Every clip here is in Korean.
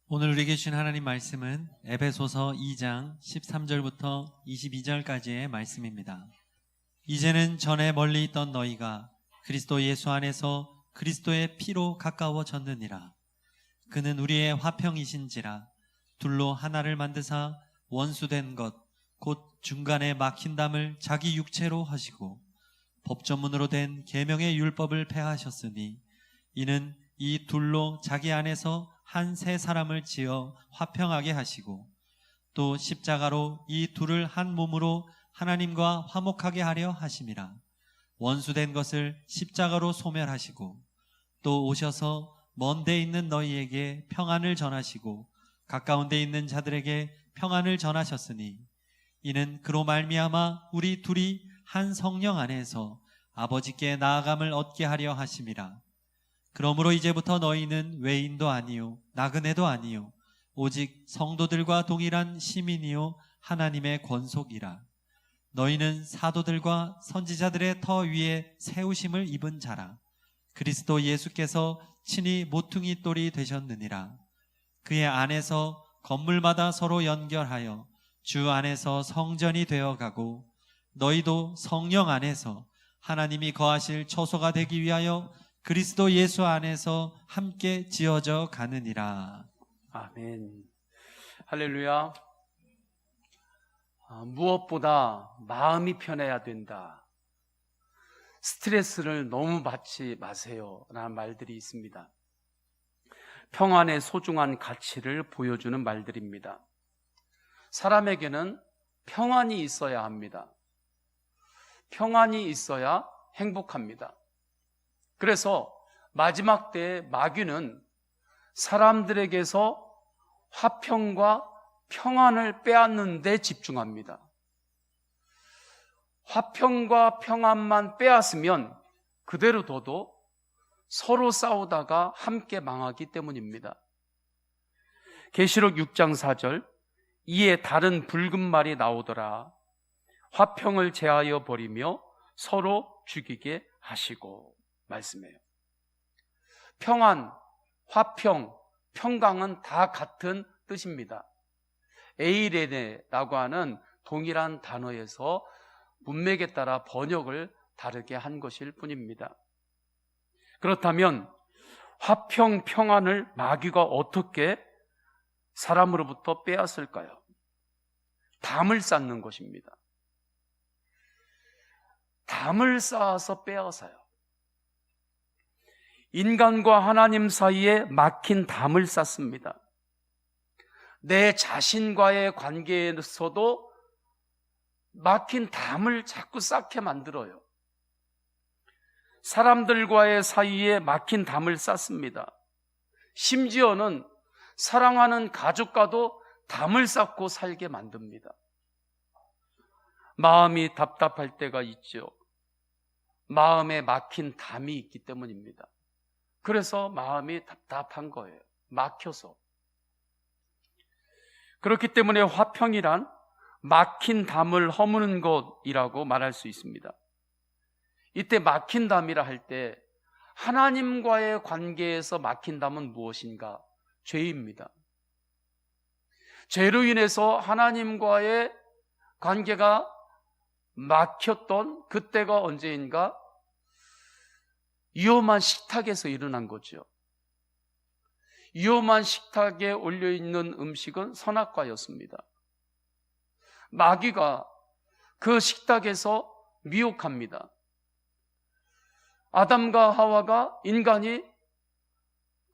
오늘 우리에게 주신 하나님 말씀은 에베소서 2장 13절부터 22절까지의 말씀입니다. 이제는 전에 멀리 있던 너희가 그리스도 예수 안에서 그리스도의 피로 가까워졌느니라. 그는 우리의 화평이신지라 둘로 하나를 만드사 원수된 것 곧 중간에 막힌 담을 자기 육체로 하시고 법조문으로 된 계명의 율법을 폐하셨으니 이는 이 둘로 자기 안에서 한 새 사람을 지어 화평하게 하시고 또 십자가로 이 둘을 한 몸으로 하나님과 화목하게 하려 하심이라. 원수된 것을 십자가로 소멸하시고 또 오셔서 먼 데 있는 너희에게 평안을 전하시고 가까운 데 있는 자들에게 평안을 전하셨으니 이는 그로 말미암아 우리 둘이 한 성령 안에서 아버지께 나아감을 얻게 하려 하심이라. 그러므로 이제부터 너희는 외인도 아니요 나그네도 아니요 오직 성도들과 동일한 시민이요 하나님의 권속이라. 너희는 사도들과 선지자들의 터 위에 세우심을 입은 자라. 그리스도 예수께서 친히 모퉁이 돌이 되셨느니라. 그의 안에서 건물마다 서로 연결하여 주 안에서 성전이 되어가고 너희도 성령 안에서 하나님이 거하실 처소가 되기 위하여 그리스도 예수 안에서 함께 지어져 가느니라. 아멘. 할렐루야. 무엇보다 마음이 편해야 된다. 스트레스를 너무 받지 마세요 라는 말들이 있습니다. 평안의 소중한 가치를 보여주는 말들입니다. 사람에게는 평안이 있어야 합니다. 평안이 있어야 행복합니다. 그래서 마지막 때에 마귀는 사람들에게서 화평과 평안을 빼앗는 데 집중합니다. 화평과 평안만 빼앗으면 그대로 둬도 서로 싸우다가 함께 망하기 때문입니다. 계시록 6장 4절 이에 다른 붉은 말이 나오더라. 화평을 제하여 버리며 서로 죽이게 하시고 말씀해요. 평안, 화평, 평강은 다 같은 뜻입니다. 에이레네라고 하는 동일한 단어에서 문맥에 따라 번역을 다르게 한 것일 뿐입니다. 그렇다면 화평, 평안을 마귀가 어떻게 사람으로부터 빼앗을까요? 담을 쌓는 것입니다. 담을 쌓아서 빼앗아요. 인간과 하나님 사이에 막힌 담을 쌓습니다. 내 자신과의 관계에서도 막힌 담을 자꾸 쌓게 만들어요. 사람들과의 사이에 막힌 담을 쌓습니다. 심지어는 사랑하는 가족과도 담을 쌓고 살게 만듭니다. 마음이 답답할 때가 있죠. 마음에 막힌 담이 있기 때문입니다. 그래서 마음이 답답한 거예요. 막혀서. 그렇기 때문에 화평이란 막힌 담을 허무는 것이라고 말할 수 있습니다. 이때 막힌 담이라 할 때 하나님과의 관계에서 막힌 담은 무엇인가? 죄입니다. 죄로 인해서 하나님과의 관계가 막혔던 그때가 언제인가? 위험한 식탁에서 일어난 거죠. 위험한 식탁에 올려있는 음식은 선악과였습니다. 마귀가 그 식탁에서 미혹합니다. 아담과 하와가 인간이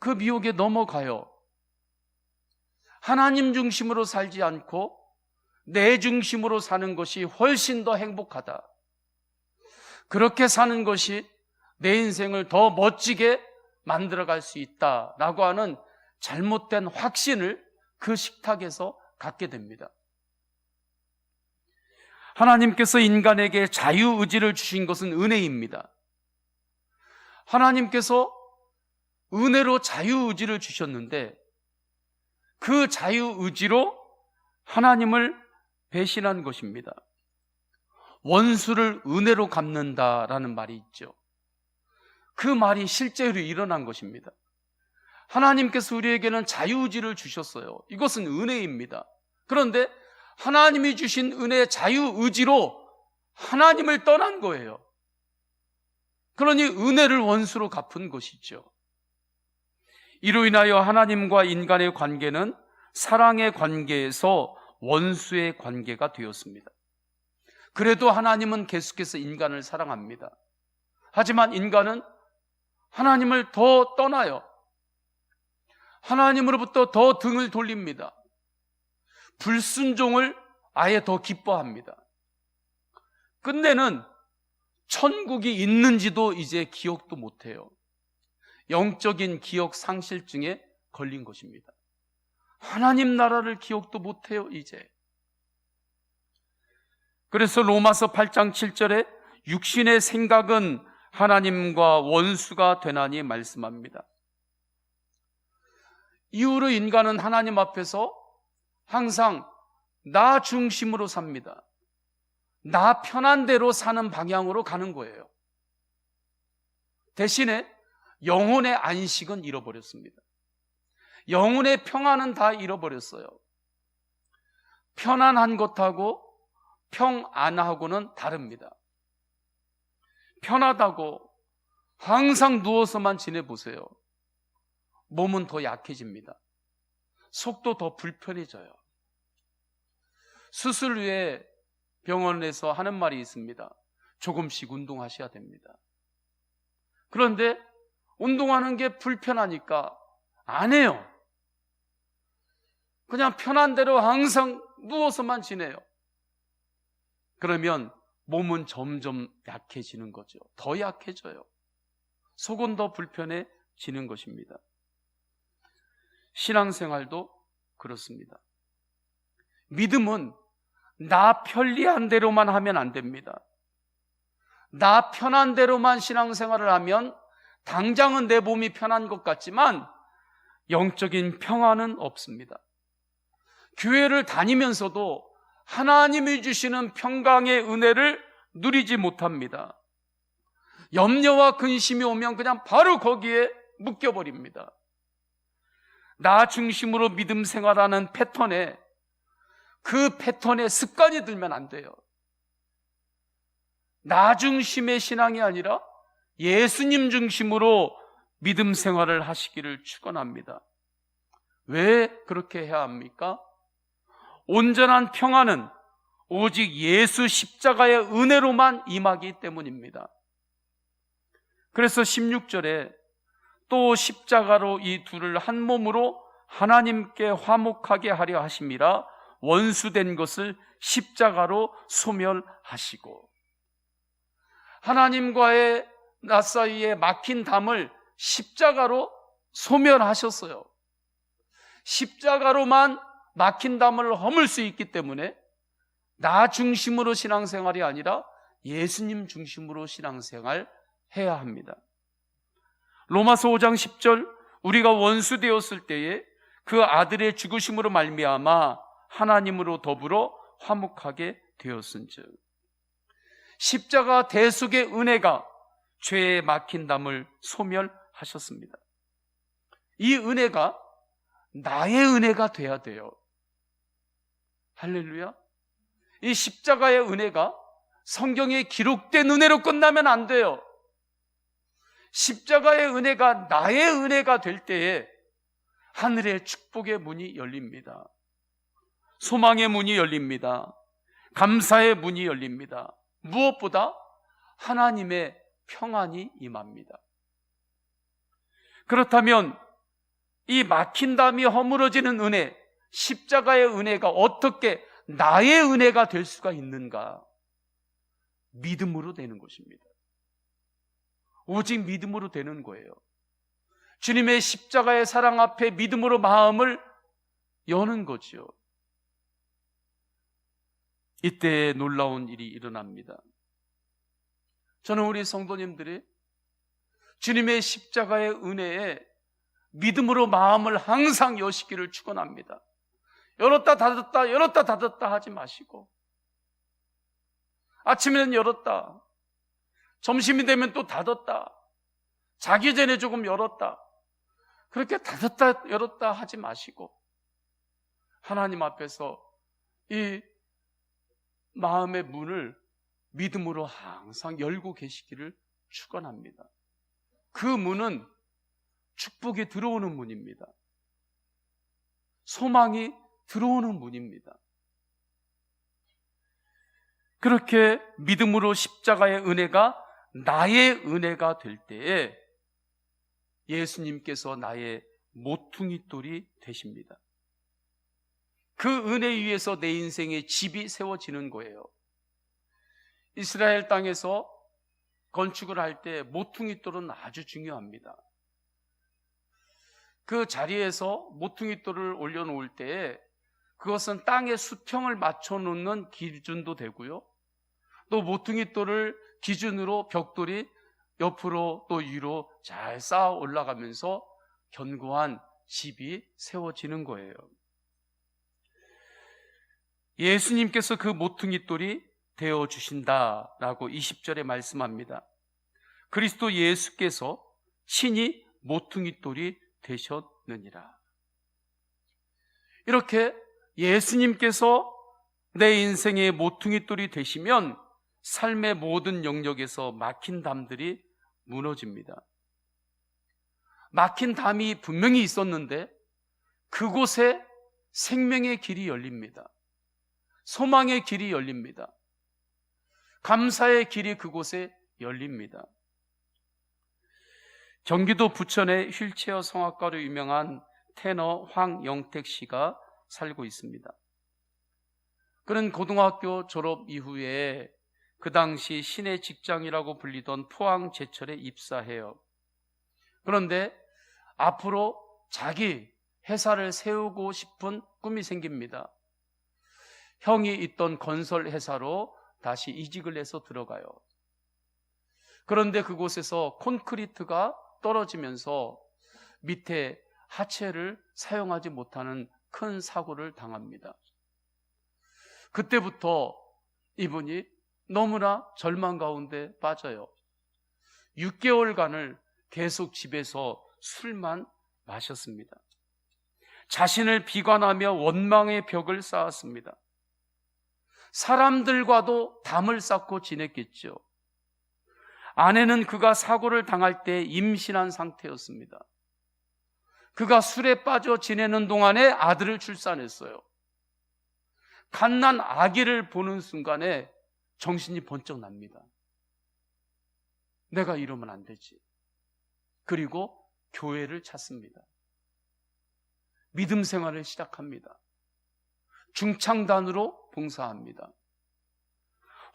그 미혹에 넘어가요. 하나님 중심으로 살지 않고 내 중심으로 사는 것이 훨씬 더 행복하다. 그렇게 사는 것이 내 인생을 더 멋지게 만들어갈 수 있다라고 하는 잘못된 확신을 그 식탁에서 갖게 됩니다. 하나님께서 인간에게 자유의지를 주신 것은 은혜입니다. 하나님께서 은혜로 자유의지를 주셨는데 그 자유의지로 하나님을 배신한 것입니다. 원수를 은혜로 갚는다라는 말이 있죠. 그 말이 실제로 일어난 것입니다. 하나님께서 우리에게는 자유의지를 주셨어요. 이것은 은혜입니다. 그런데 하나님이 주신 은혜의 자유의지로 하나님을 떠난 거예요. 그러니 은혜를 원수로 갚은 것이죠. 이로 인하여 하나님과 인간의 관계는 사랑의 관계에서 원수의 관계가 되었습니다. 그래도 하나님은 계속해서 인간을 사랑합니다. 하지만 인간은 하나님을 더 떠나요. 하나님으로부터 더 등을 돌립니다. 불순종을 아예 더 기뻐합니다. 끝내는 천국이 있는지도 이제 기억도 못해요. 영적인 기억 상실증에 걸린 것입니다. 하나님 나라를 기억도 못해요, 이제. 그래서 로마서 8장 7절에 육신의 생각은 하나님과 원수가 되나니 말씀합니다. 이후로 인간은 하나님 앞에서 항상 나 중심으로 삽니다. 나 편한 대로 사는 방향으로 가는 거예요. 대신에 영혼의 안식은 잃어버렸습니다. 영혼의 평안은 다 잃어버렸어요. 편안한 것하고 평안하고는 다릅니다. 편하다고 항상 누워서만 지내보세요. 몸은 더 약해집니다. 속도 더 불편해져요. 수술 후에 병원에서 하는 말이 있습니다. 조금씩 운동하셔야 됩니다. 그런데 운동하는 게 불편하니까 안 해요. 그냥 편한 대로 항상 누워서만 지내요. 그러면 몸은 점점 약해지는 거죠. 더 약해져요. 속은 더 불편해지는 것입니다. 신앙생활도 그렇습니다. 믿음은 나 편리한 대로만 하면 안 됩니다. 나 편한 대로만 신앙생활을 하면 당장은 내 몸이 편한 것 같지만 영적인 평안은 없습니다. 교회를 다니면서도 하나님이 주시는 평강의 은혜를 누리지 못합니다. 염려와 근심이 오면 그냥 바로 거기에 묶여버립니다. 나 중심으로 믿음 생활하는 패턴에, 그 패턴에 습관이 들면 안 돼요. 나 중심의 신앙이 아니라 예수님 중심으로 믿음 생활을 하시기를 축원합니다. 왜 그렇게 해야 합니까? 온전한 평안은 오직 예수 십자가의 은혜로만 임하기 때문입니다. 그래서 16절에 또 십자가로 이 둘을 한 몸으로 하나님께 화목하게 하려 하심이라 원수된 것을 십자가로 소멸하시고, 하나님과의 나 사이에 막힌 담을 십자가로 소멸하셨어요. 십자가로만 막힌 담을 허물 수 있기 때문에 나 중심으로 신앙생활이 아니라 예수님 중심으로 신앙생활 해야 합니다. 로마서 5장 10절, 우리가 원수 되었을 때에 그 아들의 죽으심으로 말미암아 하나님으로 더불어 화목하게 되었은즉, 십자가 대속의 은혜가 죄에 막힌 담을 소멸하셨습니다. 이 은혜가 나의 은혜가 돼야 돼요. 할렐루야. 이 십자가의 은혜가 성경에 기록된 은혜로 끝나면 안 돼요. 십자가의 은혜가 나의 은혜가 될 때에 하늘의 축복의 문이 열립니다. 소망의 문이 열립니다. 감사의 문이 열립니다. 무엇보다 하나님의 평안이 임합니다. 그렇다면 이 막힌 담이 허물어지는 은혜, 십자가의 은혜가 어떻게 나의 은혜가 될 수가 있는가? 믿음으로 되는 것입니다. 오직 믿음으로 되는 거예요. 주님의 십자가의 사랑 앞에 믿음으로 마음을 여는 거죠. 이때 놀라운 일이 일어납니다. 저는 우리 성도님들이 주님의 십자가의 은혜에 믿음으로 마음을 항상 여시기를 축원합니다. 열었다 닫았다 열었다 닫았다 하지 마시고, 아침에는 열었다, 점심이 되면 또 닫았다, 자기 전에 조금 열었다, 그렇게 닫았다 열었다 하지 마시고 하나님 앞에서 이 마음의 문을 믿음으로 항상 열고 계시기를 축원합니다. 그 문은 축복이 들어오는 문입니다. 소망이 들어오는 문입니다. 그렇게 믿음으로 십자가의 은혜가 나의 은혜가 될 때에 예수님께서 나의 모퉁이 돌이 되십니다. 그 은혜 위에서 내 인생의 집이 세워지는 거예요. 이스라엘 땅에서 건축을 할 때 모퉁이 돌은 아주 중요합니다. 그 자리에서 모퉁이 돌을 올려놓을 때 그것은 땅의 수평을 맞춰놓는 기준도 되고요. 또 모퉁이 돌을 기준으로 벽돌이 옆으로 또 위로 잘 쌓아 올라가면서 견고한 집이 세워지는 거예요. 예수님께서 그 모퉁이 돌이 되어주신다라고 20절에 말씀합니다. 그리스도 예수께서 친히 모퉁이 돌이 되셨느니라. 이렇게 예수님께서 내 인생의 모퉁이 돌이 되시면 삶의 모든 영역에서 막힌 담들이 무너집니다. 막힌 담이 분명히 있었는데 그곳에 생명의 길이 열립니다. 소망의 길이 열립니다. 감사의 길이 그곳에 열립니다. 경기도 부천의 휠체어 성악가로 유명한 테너 황영택 씨가 살고 있습니다. 그는 고등학교 졸업 이후에 그 당시 신의 직장이라고 불리던 포항제철에 입사해요. 그런데 앞으로 자기 회사를 세우고 싶은 꿈이 생깁니다. 형이 있던 건설 회사로 다시 이직을 해서 들어가요. 그런데 그곳에서 콘크리트가 떨어지면서 밑에 하체를 사용하지 못하는 큰 사고를 당합니다. 그때부터 이분이 너무나 절망 가운데 빠져요. 6개월간을 계속 집에서 술만 마셨습니다. 자신을 비관하며 원망의 벽을 쌓았습니다. 사람들과도 담을 쌓고 지냈겠죠. 아내는 그가 사고를 당할 때 임신한 상태였습니다. 그가 술에 빠져 지내는 동안에 아들을 출산했어요. 갓난 아기를 보는 순간에 정신이 번쩍 납니다. 내가 이러면 안 되지. 그리고 교회를 찾습니다. 믿음 생활을 시작합니다. 중창단으로 봉사합니다.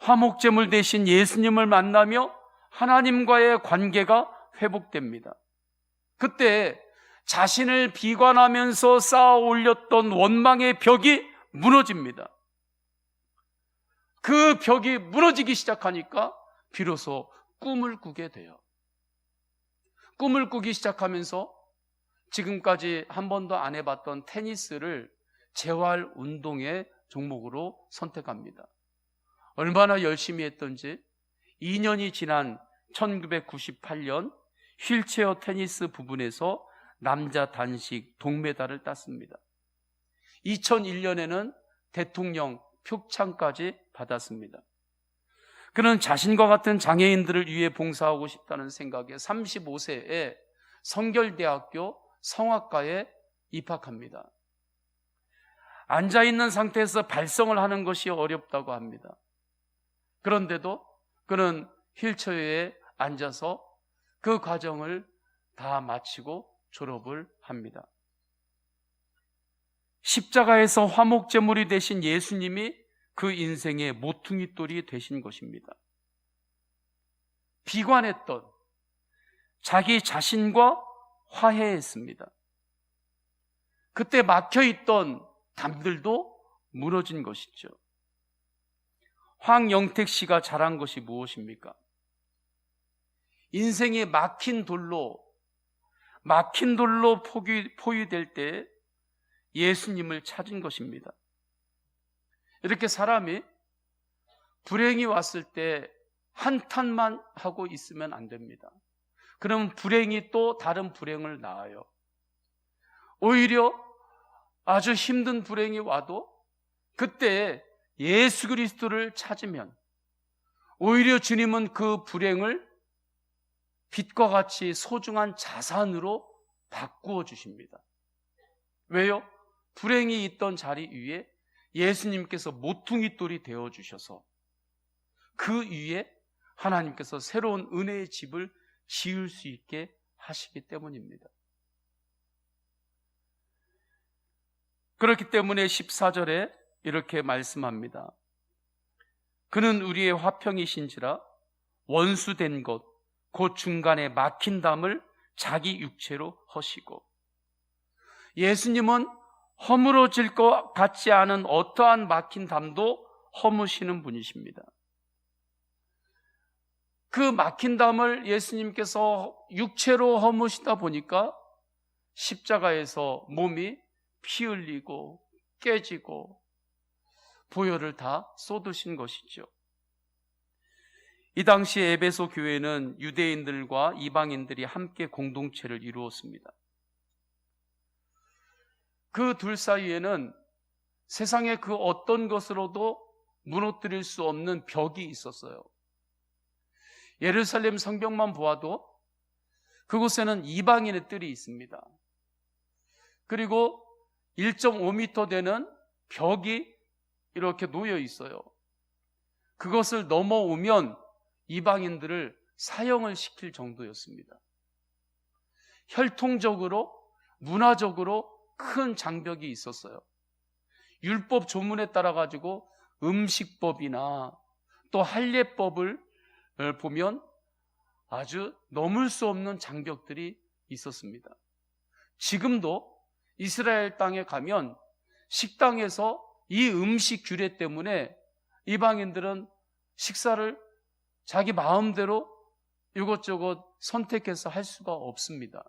화목제물 대신 예수님을 만나며 하나님과의 관계가 회복됩니다. 그때 자신을 비관하면서 쌓아 올렸던 원망의 벽이 무너집니다. 그 벽이 무너지기 시작하니까 비로소 꿈을 꾸게 돼요. 꿈을 꾸기 시작하면서 지금까지 한 번도 안 해봤던 테니스를 재활 운동의 종목으로 선택합니다. 얼마나 열심히 했던지 2년이 지난 1998년 휠체어 테니스 부분에서 남자 단식 동메달을 땄습니다. 2001년에는 대통령 표창까지 받았습니다. 그는 자신과 같은 장애인들을 위해 봉사하고 싶다는 생각에 35세에 성결대학교 성악과에 입학합니다. 앉아있는 상태에서 발성을 하는 것이 어렵다고 합니다. 그런데도 그는 휠체어에 앉아서 그 과정을 다 마치고 졸업을 합니다. 십자가에서 화목제물이 되신 예수님이 그 인생의 모퉁이 돌이 되신 것입니다. 비관했던 자기 자신과 화해했습니다. 그때 막혀있던 담들도 무너진 것이죠. 황영택 씨가 잘한 것이 무엇입니까? 인생이 막힌 돌로 포위될 때 예수님을 찾은 것입니다. 이렇게 사람이 불행이 왔을 때 한탄만 하고 있으면 안 됩니다. 그럼 불행이 또 다른 불행을 낳아요. 오히려 아주 힘든 불행이 와도 그때 예수 그리스도를 찾으면 오히려 주님은 그 불행을 빛과 같이 소중한 자산으로 바꾸어 주십니다. 왜요? 불행이 있던 자리 위에 예수님께서 모퉁이돌이 되어 주셔서 그 위에 하나님께서 새로운 은혜의 집을 지을 수 있게 하시기 때문입니다. 그렇기 때문에 14절에 이렇게 말씀합니다. 그는 우리의 화평이신지라 원수된 것 곧 중간에 막힌 담을 자기 육체로 허시고, 예수님은 허물어질 것 같지 않은 어떠한 막힌 담도 허무시는 분이십니다. 그 막힌 담을 예수님께서 육체로 허무시다 보니까 십자가에서 몸이 피 흘리고 깨지고 보혈을 다 쏟으신 것이죠. 이 당시 에베소 교회는 유대인들과 이방인들이 함께 공동체를 이루었습니다. 그 둘 사이에는 세상의 그 어떤 것으로도 무너뜨릴 수 없는 벽이 있었어요. 예루살렘 성벽만 보아도 그곳에는 이방인의 뜰이 있습니다. 그리고 1.5m 되는 벽이 이렇게 놓여 있어요. 그것을 넘어오면 이방인들을 사형을 시킬 정도였습니다. 혈통적으로, 문화적으로 큰 장벽이 있었어요. 율법 조문에 따라 가지고 음식법이나 또 할례법을 보면 아주 넘을 수 없는 장벽들이 있었습니다. 지금도 이스라엘 땅에 가면 식당에서 이 음식 규례 때문에 이방인들은 식사를 자기 마음대로 이것저것 선택해서 할 수가 없습니다.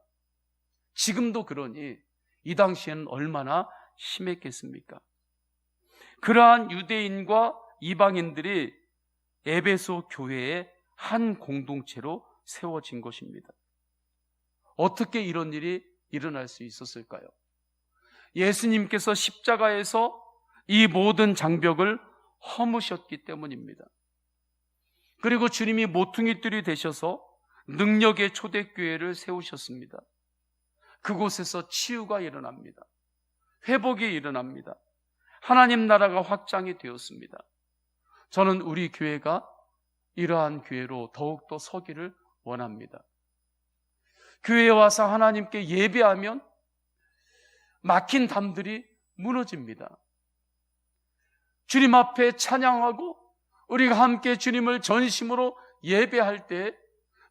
지금도 그러니 이 당시에는 얼마나 심했겠습니까? 그러한 유대인과 이방인들이 에베소 교회의 한 공동체로 세워진 것입니다. 어떻게 이런 일이 일어날 수 있었을까요? 예수님께서 십자가에서 이 모든 장벽을 허무셨기 때문입니다. 그리고 주님이 모퉁이들이 되셔서 능력의 초대교회를 세우셨습니다. 그곳에서 치유가 일어납니다. 회복이 일어납니다. 하나님 나라가 확장이 되었습니다. 저는 우리 교회가 이러한 교회로 더욱더 서기를 원합니다. 교회에 와서 하나님께 예배하면 막힌 담들이 무너집니다. 주님 앞에 찬양하고 우리가 함께 주님을 전심으로 예배할 때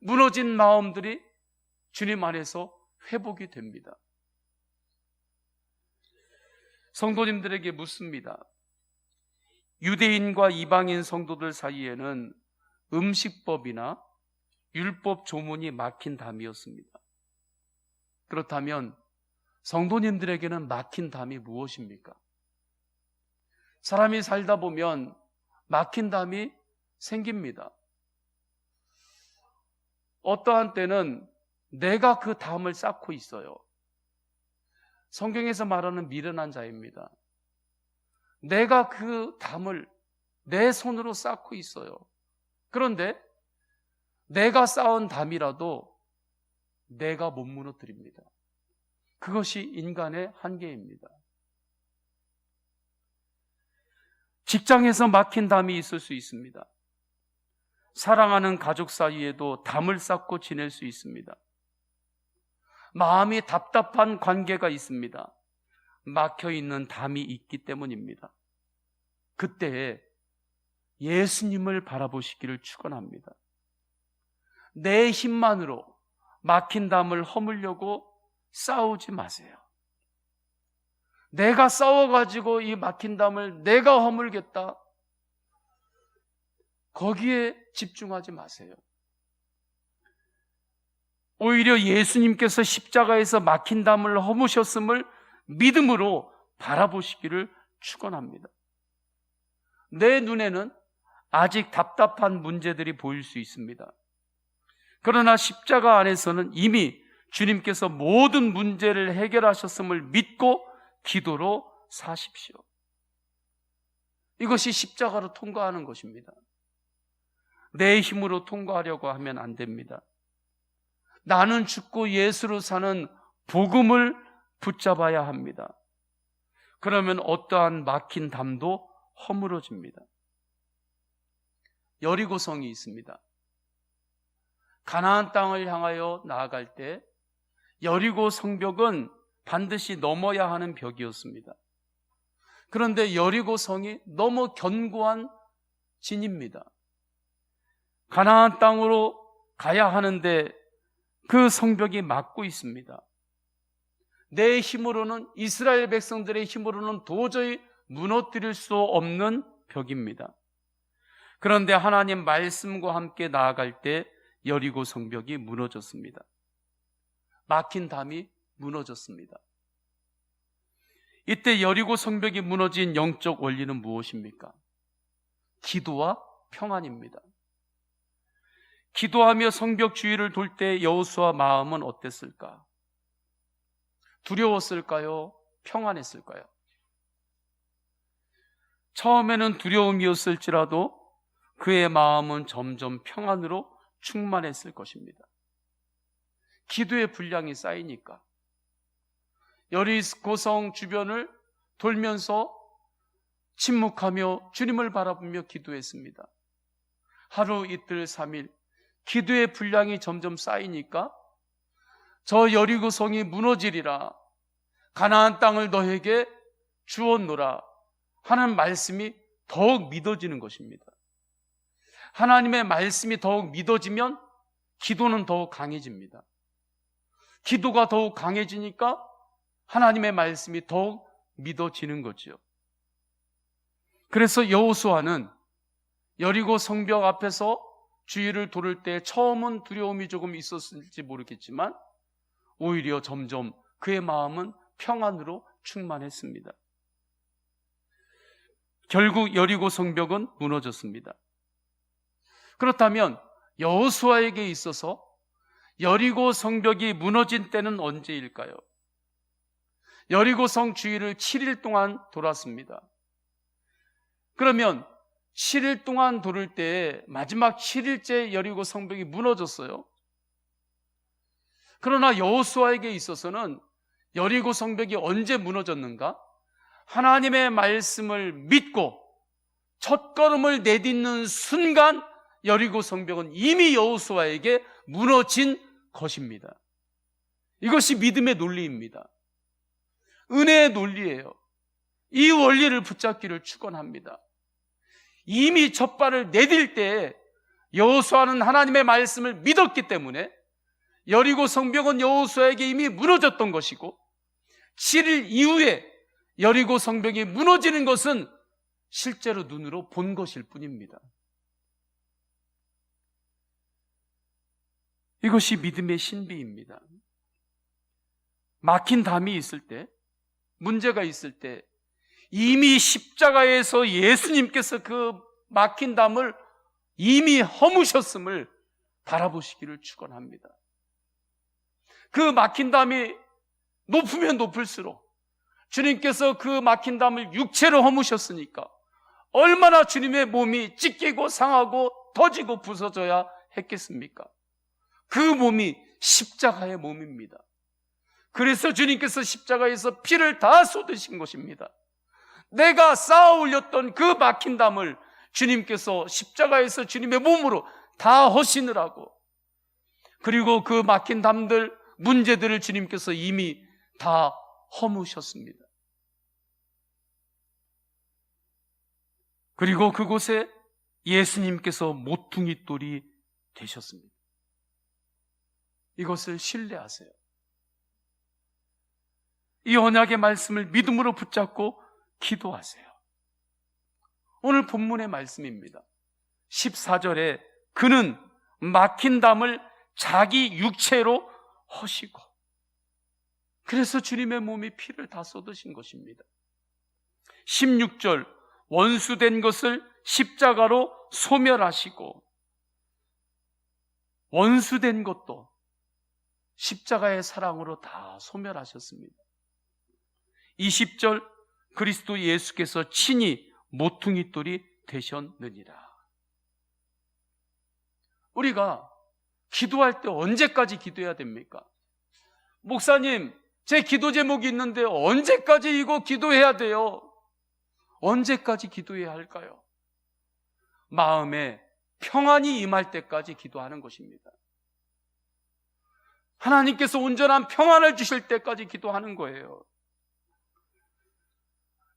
무너진 마음들이 주님 안에서 회복이 됩니다. 성도님들에게 묻습니다. 유대인과 이방인 성도들 사이에는 음식법이나 율법 조문이 막힌 담이었습니다. 그렇다면 성도님들에게는 막힌 담이 무엇입니까? 사람이 살다 보면 막힌 담이 생깁니다. 어떠한 때는 내가 그 담을 쌓고 있어요. 성경에서 말하는 미련한 자입니다. 내가 그 담을 내 손으로 쌓고 있어요. 그런데 내가 쌓은 담이라도 내가 못 무너뜨립니다. 그것이 인간의 한계입니다. 직장에서 막힌 담이 있을 수 있습니다. 사랑하는 가족 사이에도 담을 쌓고 지낼 수 있습니다. 마음이 답답한 관계가 있습니다. 막혀있는 담이 있기 때문입니다. 그때 예수님을 바라보시기를 축원합니다. 내 힘만으로 막힌 담을 허물려고 싸우지 마세요. 내가 싸워가지고 이 막힌 담을 내가 허물겠다. 거기에 집중하지 마세요. 오히려 예수님께서 십자가에서 막힌 담을 허무셨음을 믿음으로 바라보시기를 축원합니다. 내 눈에는 아직 답답한 문제들이 보일 수 있습니다. 그러나 십자가 안에서는 이미 주님께서 모든 문제를 해결하셨음을 믿고 기도로 사십시오. 이것이 십자가로 통과하는 것입니다. 내 힘으로 통과하려고 하면 안 됩니다. 나는 죽고 예수로 사는 복음을 붙잡아야 합니다. 그러면 어떠한 막힌 담도 허물어집니다. 여리고성이 있습니다. 가나안 땅을 향하여 나아갈 때 여리고 성벽은 반드시 넘어야 하는 벽이었습니다. 그런데 여리고 성이 너무 견고한 진입니다. 가나안 땅으로 가야 하는데 그 성벽이 막고 있습니다. 내 힘으로는, 이스라엘 백성들의 힘으로는 도저히 무너뜨릴 수 없는 벽입니다. 그런데 하나님 말씀과 함께 나아갈 때 여리고 성벽이 무너졌습니다. 막힌 담이 무너졌습니다. 이때 여리고 성벽이 무너진 영적 원리는 무엇입니까? 기도와 평안입니다. 기도하며 성벽 주위를 돌 때 여호수아 마음은 어땠을까? 두려웠을까요? 평안했을까요? 처음에는 두려움이었을지라도 그의 마음은 점점 평안으로 충만했을 것입니다. 기도의 분량이 쌓이니까. 여리고성 주변을 돌면서 침묵하며 주님을 바라보며 기도했습니다. 하루, 이틀, 3일 기도의 분량이 점점 쌓이니까 저 여리고성이 무너지리라, 가나안 땅을 너에게 주었노라 하는 말씀이 더욱 믿어지는 것입니다. 하나님의 말씀이 더욱 믿어지면 기도는 더욱 강해집니다. 기도가 더욱 강해지니까 하나님의 말씀이 더욱 믿어지는 거죠. 그래서 여호수아는 여리고 성벽 앞에서 주위를 돌을 때 처음은 두려움이 조금 있었을지 모르겠지만 오히려 점점 그의 마음은 평안으로 충만했습니다. 결국 여리고 성벽은 무너졌습니다. 그렇다면 여호수아에게 있어서 여리고 성벽이 무너진 때는 언제일까요? 여리고 성 주위를 7일 동안 돌았습니다. 그러면 7일 동안 돌을 때 마지막 7일째 여리고 성벽이 무너졌어요. 그러나 여호수아에게 있어서는 여리고 성벽이 언제 무너졌는가? 하나님의 말씀을 믿고 첫걸음을 내딛는 순간 여리고 성벽은 이미 여호수아에게 무너진 것입니다. 이것이 믿음의 논리입니다. 은혜의 논리예요. 이 원리를 붙잡기를 축원합니다. 이미 첫 발을 내딜 때 여호수아는 하나님의 말씀을 믿었기 때문에 여리고 성벽은 여호수아에게 이미 무너졌던 것이고 7일 이후에 여리고 성벽이 무너지는 것은 실제로 눈으로 본 것일 뿐입니다. 이것이 믿음의 신비입니다. 막힌 담이 있을 때, 문제가 있을 때 이미 십자가에서 예수님께서 그 막힌 담을 이미 허무셨음을 바라보시기를 축원합니다. 그 막힌 담이 높으면 높을수록 주님께서 그 막힌 담을 육체로 허무셨으니까 얼마나 주님의 몸이 찢기고 상하고 터지고 부서져야 했겠습니까? 그 몸이 십자가의 몸입니다. 그래서 주님께서 십자가에서 피를 다 쏟으신 것입니다. 내가 쌓아 올렸던 그 막힌 담을 주님께서 십자가에서 주님의 몸으로 다 허시느라고, 그리고 그 막힌 담들, 문제들을 주님께서 이미 다 허무셨습니다. 그리고 그곳에 예수님께서 모퉁이 돌이 되셨습니다. 이것을 신뢰하세요. 이 언약의 말씀을 믿음으로 붙잡고 기도하세요. 오늘 본문의 말씀입니다. 14절에 그는 막힌 담을 자기 육체로 허시고, 그래서 주님의 몸이 피를 다 쏟으신 것입니다. 16절 원수된 것을 십자가로 소멸하시고, 원수된 것도 십자가의 사랑으로 다 소멸하셨습니다. 20절 그리스도 예수께서 친히 모퉁이 돌이 되셨느니라. 우리가 기도할 때 언제까지 기도해야 됩니까? 목사님, 제 기도 제목이 있는데 언제까지 이거 기도해야 돼요? 언제까지 기도해야 할까요? 마음에 평안이 임할 때까지 기도하는 것입니다. 하나님께서 온전한 평안을 주실 때까지 기도하는 거예요.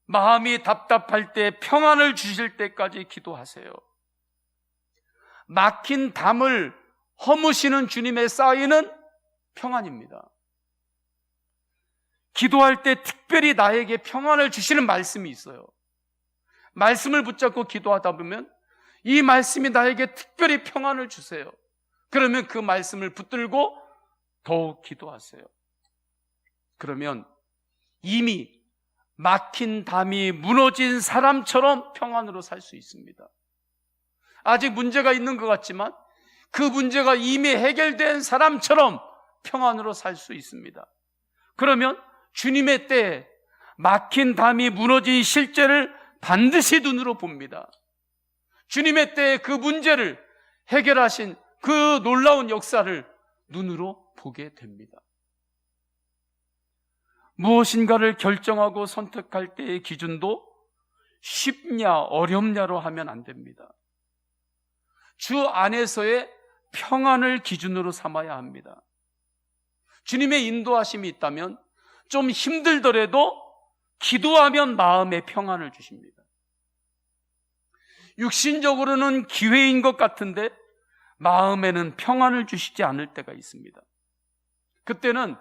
마음이 답답할 때 평안을 주실 때까지 기도하세요. 막힌 담을 허무시는 주님의 사인은 평안입니다. 기도할 때 특별히 나에게 평안을 주시는 말씀이 있어요. 말씀을 붙잡고 기도하다 보면 이 말씀이 나에게 특별히 평안을 주세요. 그러면 그 말씀을 붙들고 더욱 기도하세요. 그러면 이미 막힌 담이 무너진 사람처럼 평안으로 살 수 있습니다. 아직 문제가 있는 것 같지만 그 문제가 이미 해결된 사람처럼 평안으로 살 수 있습니다. 그러면 주님의 때에 막힌 담이 무너진 실제를 반드시 눈으로 봅니다. 주님의 때에 그 문제를 해결하신 그 놀라운 역사를 눈으로 보게 됩니다. 무엇인가를 결정하고 선택할 때의 기준도 쉽냐 어렵냐로 하면 안 됩니다. 주 안에서의 평안을 기준으로 삼아야 합니다. 주님의 인도하심이 있다면 좀 힘들더라도 기도하면 마음의 평안을 주십니다. 육신적으로는 기회인 것 같은데 마음에는 평안을 주시지 않을 때가 있습니다. 그때는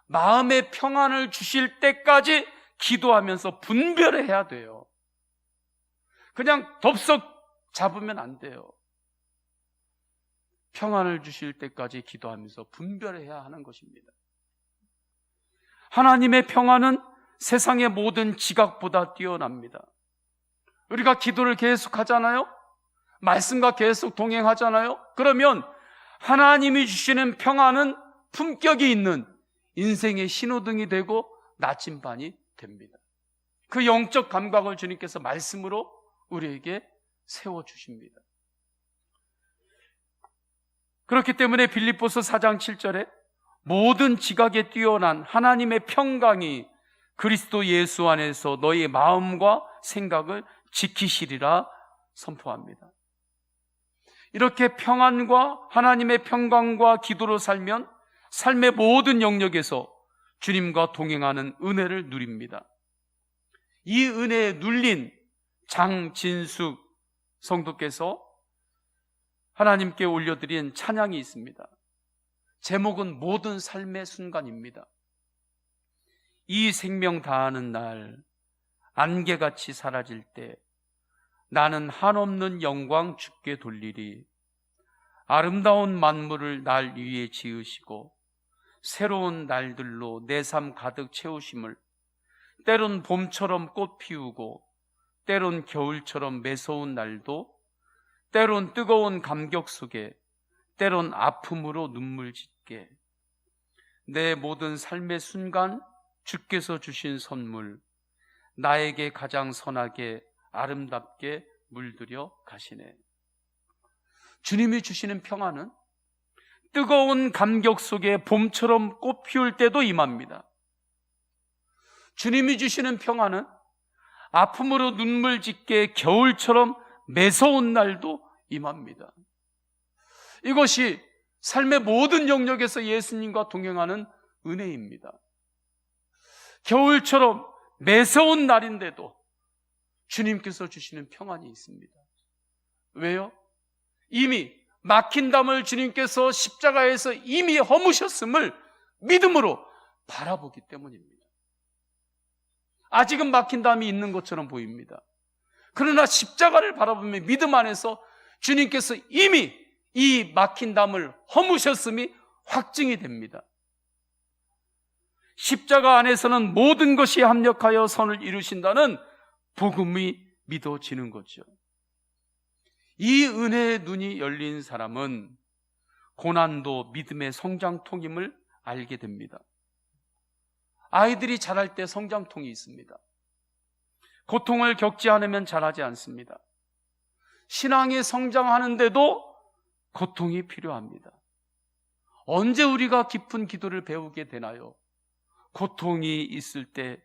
마음의 평안을 주실 때까지 기도하면서 분별해야 돼요. 그냥 덥석 잡으면 안 돼요. 평안을 주실 때까지 기도하면서 분별해야 하는 것입니다. 하나님의 평안은 세상의 모든 지각보다 뛰어납니다. 우리가 기도를 계속 하잖아요? 말씀과 계속 동행하잖아요? 그러면 하나님이 주시는 평안은 품격이 있는 인생의 신호등이 되고 나침반이 됩니다. 그 영적 감각을 주님께서 말씀으로 우리에게 세워주십니다. 그렇기 때문에 빌립보서 4장 7절에 모든 지각에 뛰어난 하나님의 평강이 그리스도 예수 안에서 너희 마음과 생각을 지키시리라 선포합니다. 이렇게 평안과 하나님의 평강과 기도로 살면 삶의 모든 영역에서 주님과 동행하는 은혜를 누립니다. 이 은혜에 눌린 장진숙 성도께서 하나님께 올려드린 찬양이 있습니다. 제목은 모든 삶의 순간입니다. 이 생명 다하는 날 안개같이 사라질 때 나는 한없는 영광 주께 돌리리. 아름다운 만물을 날 위에 지으시고 새로운 날들로 내 삶 가득 채우심을 때론 봄처럼 꽃 피우고 때론 겨울처럼 매서운 날도 때론 뜨거운 감격 속에 때론 아픔으로 눈물 짓게 내 모든 삶의 순간 주께서 주신 선물 나에게 가장 선하게 아름답게 물들여 가시네. 주님이 주시는 평안은 뜨거운 감격 속에 봄처럼 꽃 피울 때도 임합니다. 주님이 주시는 평안은 아픔으로 눈물 짓게 겨울처럼 매서운 날도 임합니다. 이것이 삶의 모든 영역에서 예수님과 동행하는 은혜입니다. 겨울처럼 매서운 날인데도 주님께서 주시는 평안이 있습니다. 왜요? 이미 막힌 담을 주님께서 십자가에서 이미 허무셨음을 믿음으로 바라보기 때문입니다. 아직은 막힌 담이 있는 것처럼 보입니다. 그러나 십자가를 바라보면 믿음 안에서 주님께서 이미 이 막힌 담을 허무셨음이 확증이 됩니다. 십자가 안에서는 모든 것이 합력하여 선을 이루신다는 복음이 믿어지는 거죠. 이 은혜의 눈이 열린 사람은 고난도 믿음의 성장통임을 알게 됩니다. 아이들이 자랄 때 성장통이 있습니다. 고통을 겪지 않으면 자라지 않습니다. 신앙이 성장하는데도 고통이 필요합니다. 언제 우리가 깊은 기도를 배우게 되나요? 고통이 있을 때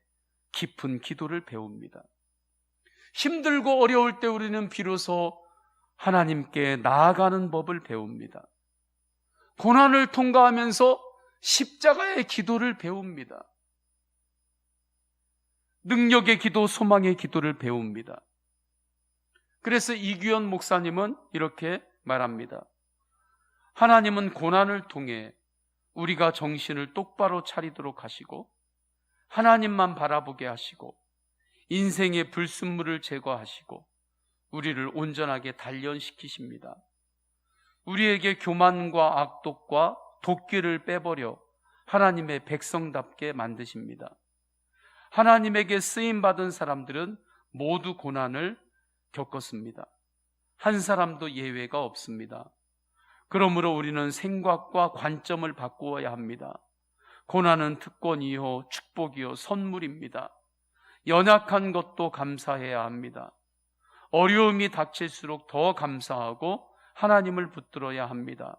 깊은 기도를 배웁니다. 힘들고 어려울 때 우리는 비로소 하나님께 나아가는 법을 배웁니다. 고난을 통과하면서 십자가의 기도를 배웁니다. 능력의 기도, 소망의 기도를 배웁니다. 그래서 이규현 목사님은 이렇게 말합니다. 하나님은 고난을 통해 우리가 정신을 똑바로 차리도록 하시고 하나님만 바라보게 하시고 인생의 불순물을 제거하시고 우리를 온전하게 단련시키십니다. 우리에게 교만과 악독과 도끼를 빼버려 하나님의 백성답게 만드십니다. 하나님에게 쓰임받은 사람들은 모두 고난을 겪었습니다. 한 사람도 예외가 없습니다. 그러므로 우리는 생각과 관점을 바꾸어야 합니다. 고난은 특권이요 축복이요 선물입니다. 연약한 것도 감사해야 합니다. 어려움이 닥칠수록 더 감사하고 하나님을 붙들어야 합니다.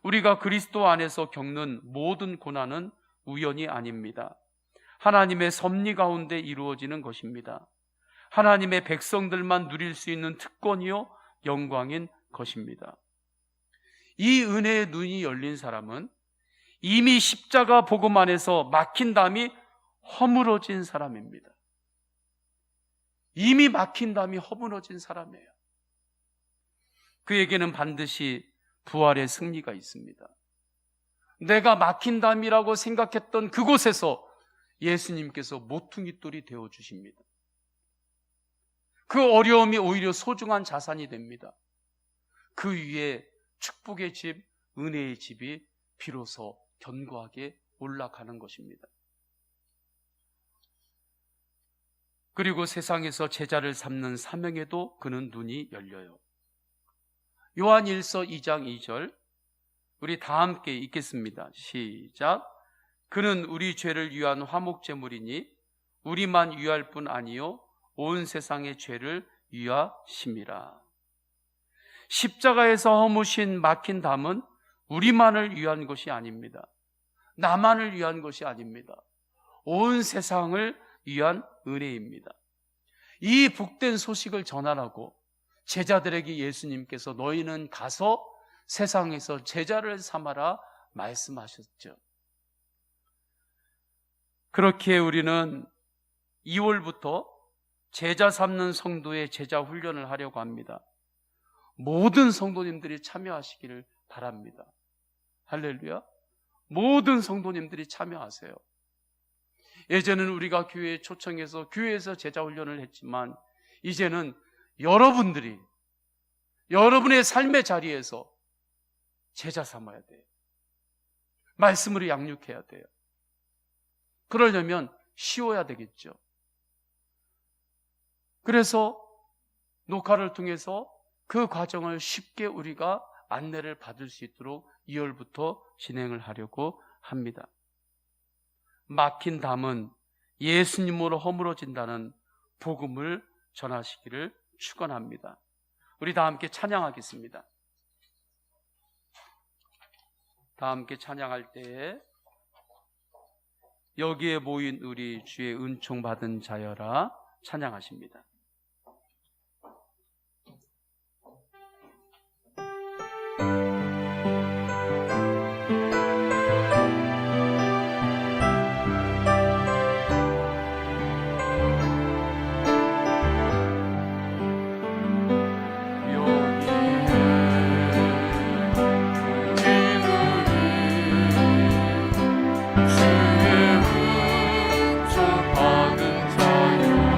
우리가 그리스도 안에서 겪는 모든 고난은 우연이 아닙니다. 하나님의 섭리 가운데 이루어지는 것입니다. 하나님의 백성들만 누릴 수 있는 특권이요 영광인 것입니다. 이 은혜의 눈이 열린 사람은 이미 십자가 복음 안에서 막힌 담이 허물어진 사람입니다. 이미 막힌 담이 허물어진 사람이에요. 그에게는 반드시 부활의 승리가 있습니다. 내가 막힌 담이라고 생각했던 그곳에서 예수님께서 모퉁이돌이 되어주십니다. 그 어려움이 오히려 소중한 자산이 됩니다. 그 위에 축복의 집, 은혜의 집이 비로소 견고하게 올라가는 것입니다. 그리고 세상에서 제자를 삼는 사명에도 그는 눈이 열려요. 요한 1서 2장 2절 우리 다 함께 읽겠습니다. 시작. 그는 우리 죄를 위한 화목제물이니 우리만 위할 뿐 아니요 온 세상의 죄를 위하심이라. 십자가에서 허무신 막힌 담은 우리만을 위한 것이 아닙니다. 나만을 위한 것이 아닙니다. 온 세상을 위한 은혜입니다. 이 복된 소식을 전하라고 제자들에게 예수님께서 너희는 가서 세상에서 제자를 삼아라 말씀하셨죠. 그렇게 우리는 2월부터 제자 삼는 성도의 제자 훈련을 하려고 합니다. 모든 성도님들이 참여하시기를 바랍니다. 할렐루야. 모든 성도님들이 참여하세요. 예전에는 우리가 교회에 초청해서 교회에서 제자 훈련을 했지만 이제는 여러분들이 여러분의 삶의 자리에서 제자 삼아야 돼요. 말씀으로 양육해야 돼요. 그러려면 쉬워야 되겠죠. 그래서 녹화를 통해서 그 과정을 쉽게 우리가 안내를 받을 수 있도록 2월부터 진행을 하려고 합니다. 막힌 담은 예수님으로 허물어진다는 복음을 전하시기를 축원합니다. 우리 다 함께 찬양하겠습니다. 다 함께 찬양할 때에 여기에 모인 우리 주의 은총 받은 자여라 찬양하십니다. 주의 은총 받은 자여라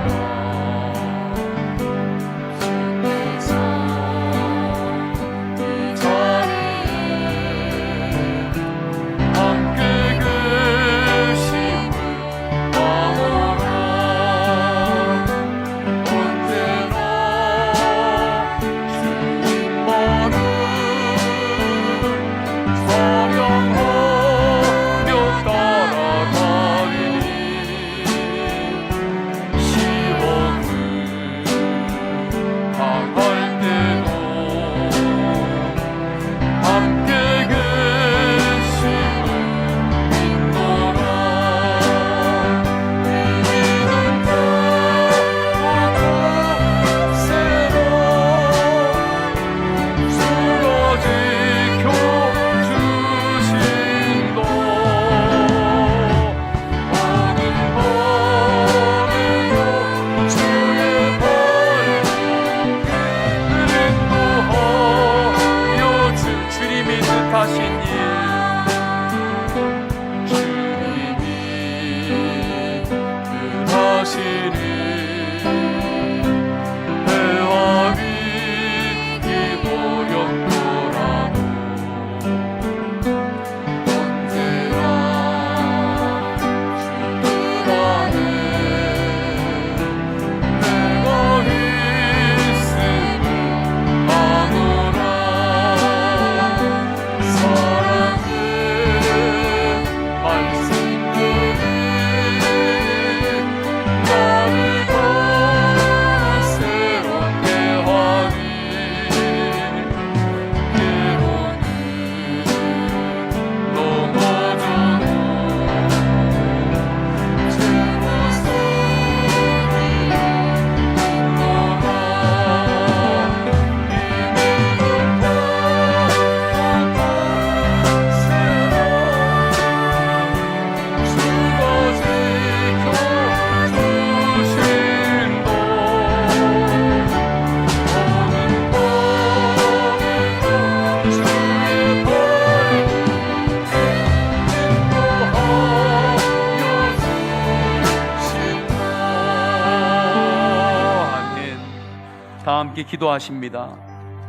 다 함께 기도하십니다.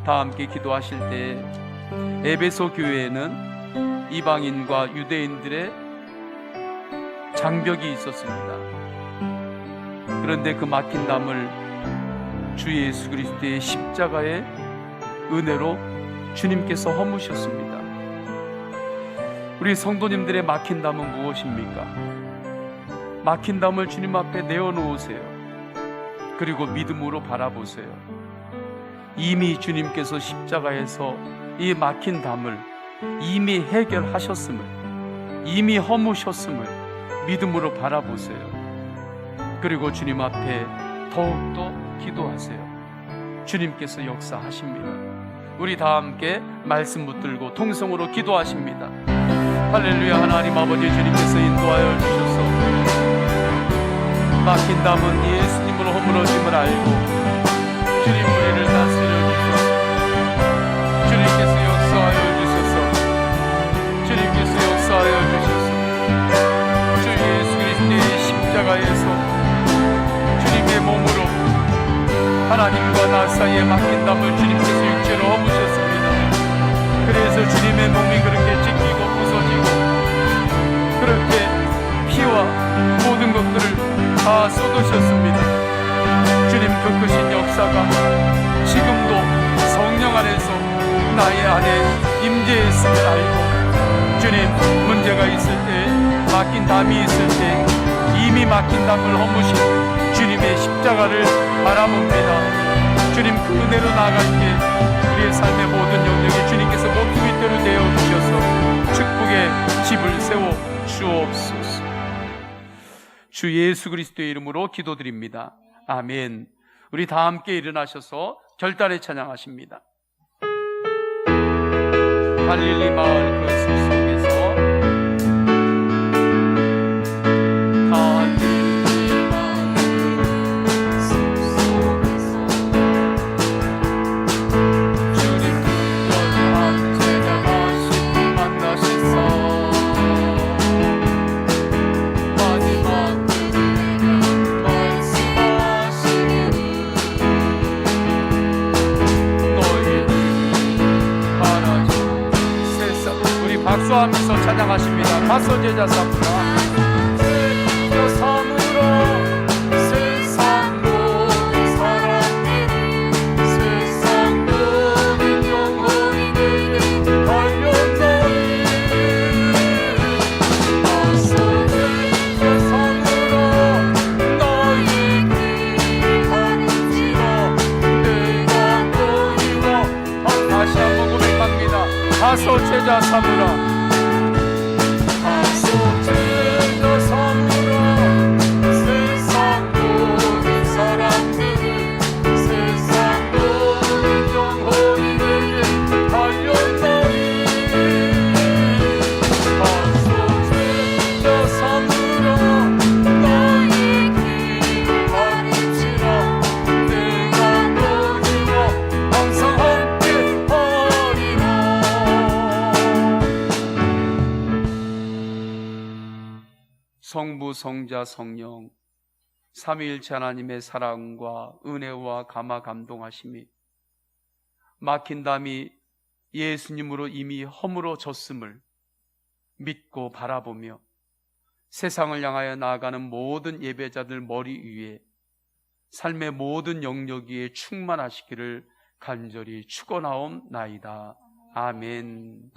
다 함께 기도하실 때 에베소 교회에는 이방인과 유대인들의 장벽이 있었습니다. 그런데 그 막힌 담을 주 예수 그리스도의 십자가의 은혜로 주님께서 허무셨습니다. 우리 성도님들의 막힌 담은 무엇입니까? 막힌 담을 주님 앞에 내어놓으세요. 그리고 믿음으로 바라보세요. 이미 주님께서 십자가에서 이 막힌 담을 이미 해결하셨음을, 이미 허무셨음을 믿음으로 바라보세요. 그리고 주님 앞에 더욱더 기도하세요. 주님께서 역사하십니다. 우리 다 함께 말씀 붙들고 통성으로 기도하십니다. 할렐루야. 하나님 아버지, 주님께서 인도하여 주셔서 막힌 담은 예수님으로 허물어짐을 알고 주님 우리를 다스려 주셔서 주님께서 역사하여 주셔서 주님께서 역사하여 주셔서 주 예수 그리스도의 십자가에서 주님의 몸으로 하나님과 나 사이에 막힌 담을 주님께서 육체로 허무셨습니다. 그래서 주님의 몸이 그렇게 찢기고 부서지고 그렇게 피와 모든 것들을 다 쏟으셨습니다. 주님 그 크신 역사가 지금도 성령 안에서 나의 안에 임재했음을 알고 주님 문제가 있을 때, 막힌 담이 있을 때 이미 막힌 담을 허무신 주님의 십자가를 바라봅니다. 주님 그 은혜로 나아갈 때 우리의 삶의 모든 영역에 주님께서 모퉁이대로 내어주셔서 축복의 집을 세워 주옵소서. 주 예수 그리스도의 이름으로 기도드립니다. 아멘. 우리 다 함께 일어나셔서 결단의 찬양하십니다. 갈릴리 마을 그 숲 속에서 갈릴리 마을 그 숲 속에서 주님 특별한 제자가 신이 만나셔서 마지막 그에게 말씀하시기를 너희는 가라져 세상. 우리 박수하면서 찬양하십니다. 가서 제자 삼으라. 제자 삼으라. 세상 모든 사람들이 세상 모든 영혼들이 달려나니 가서 제자 삼으라. 너희 길 가는지라 내가 너희와 다시 한번 고백합니다. 가서 제자 삼으라. 가서 제자 삼으라. 세상 모든 사람들이 세상 모든 영혼들이 달려나니 가서 제자 삼으라. 너희 길 가는지라 내가 너희와 항상 함께 하리라. 성부, 성자, 성령 삼위일체 하나님의 사랑과 은혜와 감화 감동하심이 막힌 담이 예수님으로 이미 허물어졌음을 믿고 바라보며 세상을 향하여 나아가는 모든 예배자들 머리 위에 삶의 모든 영역 위에 충만하시기를 간절히 축원하옵나이다. 아멘.